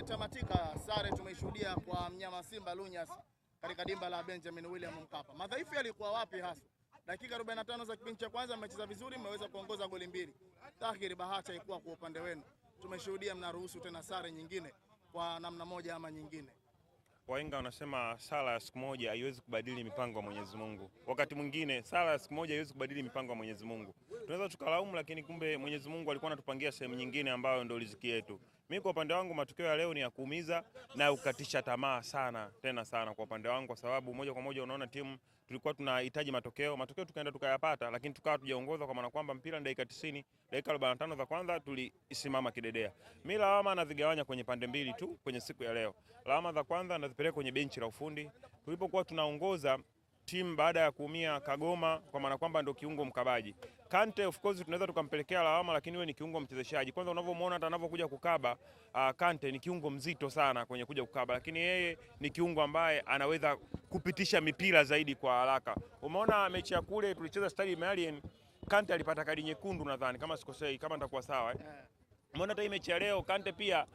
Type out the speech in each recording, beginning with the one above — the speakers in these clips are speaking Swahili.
imetamatika, sare tumeishuhudia kwa mnyama Simba Lunyas katika dimba la Benjamin William Mkapa. Madhaifu yalikuwa wapi hasa? Dakika 45 za kipindi cha kwanza mmecheza vizuri, mmeweza kuongoza goli mbili. Dhahiri bahati haikuwa kwa upande wenu. Tumeshuhudia mnaruhusu tena sare nyingine kwa namna moja ama nyingine. Wahenga wanasema sala ya siku moja haiwezi kubadili mipango ya Mwenyezi Mungu. Wakati mwingine sala ya siku moja haiwezi kubadili mipango ya Mwenyezi Mungu. Tunaweza tukalaumu, lakini kumbe Mwenyezi Mungu alikuwa anatupangia sehemu nyingine ambayo ndio riziki yetu. Mimi kwa upande wangu matokeo ya leo ni ya kuumiza na ukatisha tamaa sana, tena sana kwa upande wangu, kwa sababu moja kwa moja unaona timu tulikuwa tunahitaji matokeo tukaenda tukayapata, lakini tukawa tujaongoza, kwa maana kwamba mpira ni dakika 90, dakika 45 za kwanza tulisimama kidedea. Mimi lawama nazigawanya kwenye pande mbili tu kwenye siku ya leo. Lawama za kwanza nazipeleka kwenye benchi la ufundi. Tulipokuwa tunaongoza timu baada ya kuumia Kagoma, kwa maana kwamba ndio kiungo mkabaji. Kante of course tunaweza tukampelekea lawama, lakini wewe ni kiungo mchezeshaji. Kwanza unavyomuona hata anapokuja kukaba, Kante ni kiungo mzito sana kwenye kuja kukaba, lakini yeye ni kiungo ambaye anaweza kupitisha mipira zaidi kwa haraka. Umeona mechi ya kule tulicheza Stade Malien, Kante alipata kadi nyekundu nadhani kama sikosei, kama nitakuwa sawa. Umeona hata hii mechi ya leo Kante pia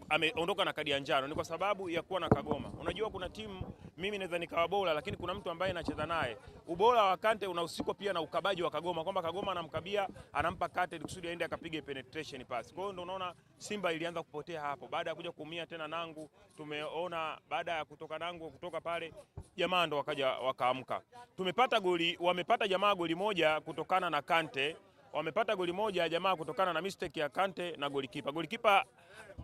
ameondoka na kadi ya njano, ni kwa sababu ya kuwa na Kagoma. Unajua kuna timu mimi naweza nikawa bora, lakini kuna mtu ambaye anacheza naye. Ubora wa Kante unahusikwa pia na ukabaji wa Kagoma, kwamba Kagoma anamkabia, anampa Kante kusudi aende akapige penetration pass. Kwa hiyo ndio unaona Simba ilianza kupotea hapo. Baada ya kuja kuumia tena Nangu, tumeona baada ya kutoka Nangu kutoka pale jamaa ndo wakaja wakaamka. Tumepata goli, wamepata jamaa goli moja kutokana na Kante. Wamepata goli moja jamaa kutokana na mistake ya Kante na golikipa. Golikipa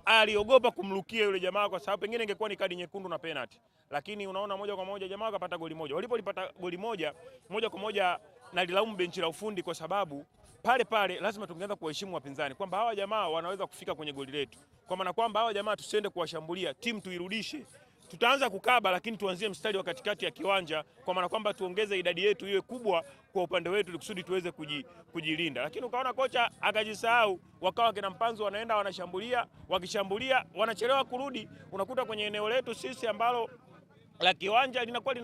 aliogopa kumrukia yule jamaa kwa sababu pengine ingekuwa ni kadi nyekundu na penalty. Lakini unaona moja kwa moja jamaa akapata goli moja. Walipolipata goli moja kwa moja nalilaumu benchi la ufundi, kwa sababu pale lazima tungeanza kuheshimu wapinzani, kwamba hawa jamaa wanaweza kufika kwenye goli letu. Kwa maana kwamba hawa jamaa tusiende kuwashambulia, timu tuirudishe. Tutaanza kukaba lakini tuanzie mstari wa katikati ya kiwanja, kwa maana kwamba tuongeze idadi yetu iwe kubwa kwa upande wetu ili kusudi tuweze kujilinda. Lakini ukaona kocha akajisahau, wakawa kina Mpanzu wanaenda wanashambulia, wakishambulia wanachelewa kurudi. Unakuta kwenye eneo letu sisi ambalo la kiwanja linakuwa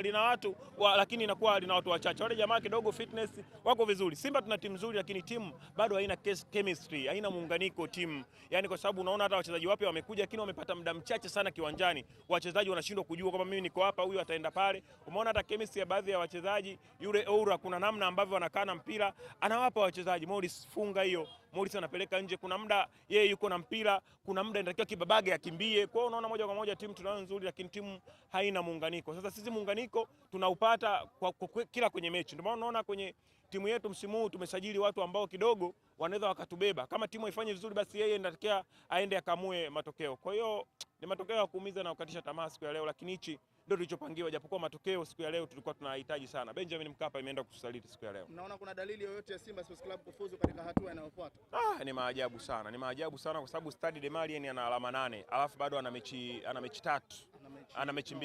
lina watu lakini inakuwa lina watu wachache. Wale jamaa kidogo fitness wako vizuri. Simba tuna timu nzuri, lakini timu bado haina chemistry, haina muunganiko timu. Yaani kwa sababu unaona hata wachezaji wapya wamekuja, lakini wamepata muda mchache sana kiwanjani. Wachezaji wanashindwa kujua kwamba mimi niko hapa, huyu ataenda pale. Umeona hata chemistry ya baadhi ya wachezaji, yule Oura kuna namna ambavyo wanakaa na mpira, anawapa wachezaji. Morris funga hiyo, Morris anapeleka nje, kuna muda yeye yuko na mpira, kuna muda inatakiwa Kibabage akimbie. Kwa hiyo unaona moja kwa moja timu tunayo nzuri, lakini timu haina muunganiko. Sasa sisi muunganiko tunaupata kwa kila kwenye mechi. Ndio maana unaona kwenye timu yetu msimu huu tumesajili watu ambao kidogo wanaweza wakatubeba. Kama timu ifanye vizuri, basi yeye inatakiwa aende akamue matokeo. Kwa hiyo ni matokeo ya kuumiza na kukatisha tamaa siku ya leo, lakini hichi ndio tulichopangiwa, japokuwa matokeo siku ya leo tulikuwa tunahitaji sana. Benjamin Mkapa imeenda kutusaliti siku ya leo. Naona kuna dalili yoyote ya Simba Sports Club kufuzu katika hatua inayofuata? Ni maajabu sana. Ni maajabu sana kwa sababu Stade Malien ana alama 8, alafu bado ana mechi 3. Ana mechi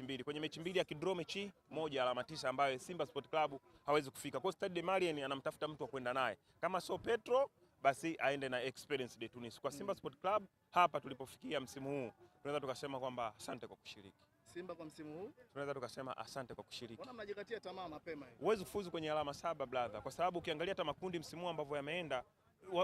mbili. Kwenye mechi mbili akidraw mechi moja alama 9, ambayo Simba Sports Club hawezi kufika. Kwa Stade Malien anamtafuta mtu wa kwenda naye. Kama sio Petro basi aende na Experience de Tunis. Kwa Simba Sports Club hapa tulipofikia msimu huu, tunaweza tukasema kwamba asante kwa kushiriki. Simba kwa msimu huu tunaweza tukasema asante kwa kushiriki. Mbona mnajikatia tamaa mapema hivi? Huwezi kufuzu kwenye alama 7 brother, kwa sababu ukiangalia hata makundi msimu huu ambavyo yameenda,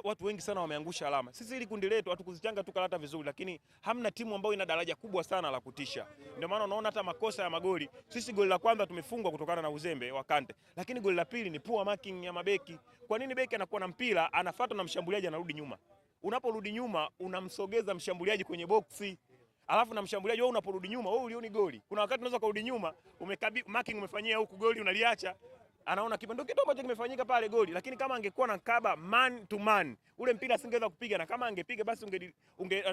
watu wengi sana wameangusha alama. Sisi hili kundi letu hatukuzichanga tu karata vizuri, lakini hamna timu ambayo ina daraja kubwa sana la kutisha. Ndio maana unaona hata makosa ya magoli. Sisi goli la kwanza tumefungwa kutokana na uzembe wa Kante, lakini goli la pili ni poor marking ya mabeki. Kwa nini beki anakuwa na mpira, anafuatwa na mshambuliaji, anarudi nyuma? Unaporudi nyuma unamsogeza mshambuliaji kwenye boksi. Alafu na mshambuliaji wewe unaporudi nyuma, wewe ulioni goli. Kuna wakati unaweza kurudi nyuma, marking umefanyia huku, goli unaliacha. Anaona kipa, ndio kitu ambacho kimefanyika pale, goli. Lakini kama angekuwa na kaba man to man, ule mpira asingeweza kupiga, na kama angepiga basi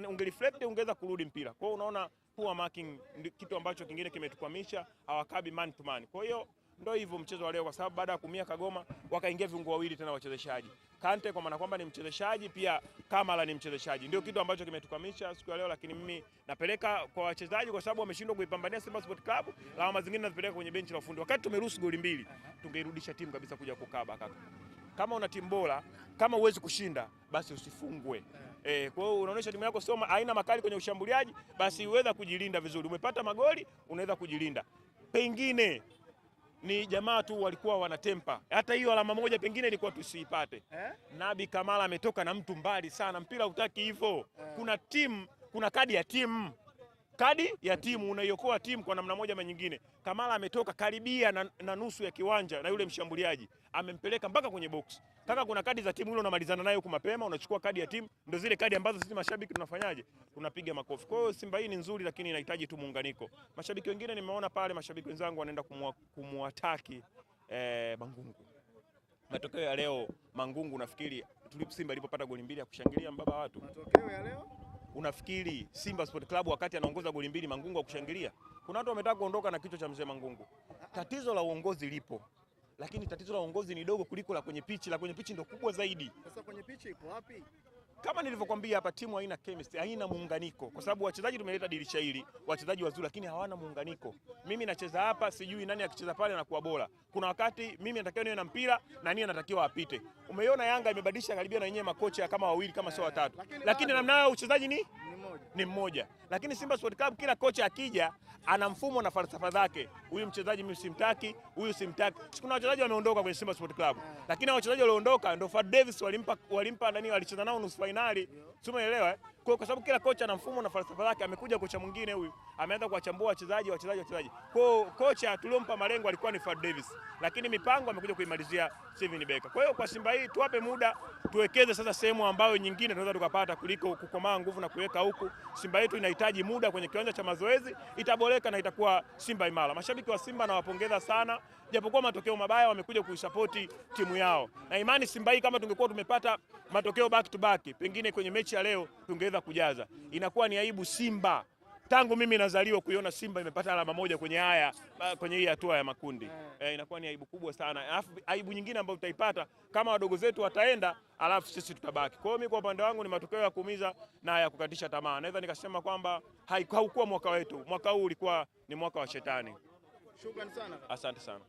ungereflect, ungeweza kurudi mpira. Kwa hiyo unaona poor marking kitu ambacho kingine kimetukwamisha, hawakabi man to man. Kwa hiyo ndio hivyo mchezo wa leo, kwa sababu baada ya kumia Kagoma wakaingia viungo wawili tena wachezeshaji. Kante kwa maana kwamba ni mchezeshaji, pia Kamala ni mchezeshaji. Ndio kitu ambacho kimetukwamisha siku ya leo, lakini mimi napeleka kwa wachezaji kwa sababu wameshindwa kuipambania Simba Sports Club. Lawama zingine nazipeleka kwenye benchi la ufundi. Wakati tumeruhusu goli 2, tungeirudisha timu kabisa kuja kukaba kaka. Kama una timu bora, kama huwezi kushinda, basi usifungwe. Kwa hiyo unaonyesha timu yako sio haina makali kwenye ushambuliaji, basi uweza kujilinda vizuri. Umepata magoli, unaweza kujilinda. Pengine ni jamaa tu walikuwa wanatempa. Hata hiyo alama moja pengine ilikuwa tusiipate. Nabi Kamara ametoka na mtu mbali sana, mpira hutaki hivyo. Kuna timu, kuna kadi ya timu unaiokoa timu kwa namna moja ama nyingine. Kamara ametoka karibia na nusu ya kiwanja na yule mshambuliaji amempeleka mpaka kwenye box. Kaka, kuna kadi za timu ile unamalizana nayo huko mapema, unachukua kadi ya timu, ndio zile kadi ambazo sisi mashabiki tunafanyaje? Tunapiga makofi. Kwa hiyo Simba hii ni nzuri, lakini inahitaji tu muunganiko. Mashabiki wengine nimeona pale, mashabiki wenzangu wanaenda kumuataki Mangungu. Matokeo ya leo Mangungu, nafikiri Simba ilipopata goli mbili ya kushangilia mbaba watu. Matokeo ya leo unafikiri Simba Sport Club wakati anaongoza goli mbili Mangungu akushangilia? Kuna watu wametaka kuondoka na kichwa cha mzee Mangungu. Tatizo la uongozi lipo, lakini tatizo la uongozi ni dogo kuliko la kwenye pichi. La kwenye pichi ndio kubwa zaidi. Sasa kwenye pichi iko wapi? Kama nilivyokuambia hapa, timu haina chemistry, haina muunganiko, kwa sababu wachezaji tumeleta dirisha hili, wachezaji wazuri, lakini hawana muunganiko. Mimi nacheza hapa, sijui nani akicheza pale anakuwa bora. Kuna wakati mimi natakiwa niwe na mpira na nani anatakiwa apite. Umeiona Yanga imebadilisha karibia na yenyewe makocha kama wawili kama sio watatu, lakini namna ya uchezaji ni mmoja. Lakini Simba Sport Club kila kocha akija ana mfumo na falsafa zake. Huyu mchezaji mimi simtaki, huyu simtaki. Kuna wachezaji wameondoka kwenye Simba Sport Club, lakini wachezaji walioondoka ndio Fad Davis walimpa nani, walicheza nao nusu finali. Umeelewa? Kwa sababu kila kocha ana mfumo na falsafa zake. Amekuja kocha mwingine huyu, ameanza kuwachambua wachezaji. Kwa kocha tuliompa malengo alikuwa ni Fad Davis, lakini mipango amekuja kuimalizia Steven Becker. Kwa hiyo kwa Simba hii tuwape muda, tuwekeze sasa sehemu ambayo nyingine tunaweza tukapata kuliko kukomaa nguvu na kuweka huku. Simba yetu inahitaji muda kwenye kiwanja cha mazoezi, itaboreka na itakuwa Simba imara. Mashabiki wa Simba nawapongeza sana, japokuwa matokeo mabaya wamekuja kuisapoti timu yao. Na imani Simba hii kama tungekuwa tumepata matokeo back to back, pengine kwenye mechi ya leo tungeweza kujaza. Inakuwa ni aibu Simba tangu mimi nazaliwa kuiona Simba imepata alama moja kwenye hii hatua ya makundi. Inakuwa ni aibu kubwa sana. Alafu aibu nyingine ambayo tutaipata kama wadogo zetu wataenda, alafu sisi tutabaki. Kwa hiyo mimi kwa upande wangu ni matokeo ya kuumiza na ya kukatisha tamaa. Naweza nikasema kwamba haukuwa mwaka wetu. Mwaka huu ulikuwa ni mwaka wa shetani. Shukrani sana. Asante sana.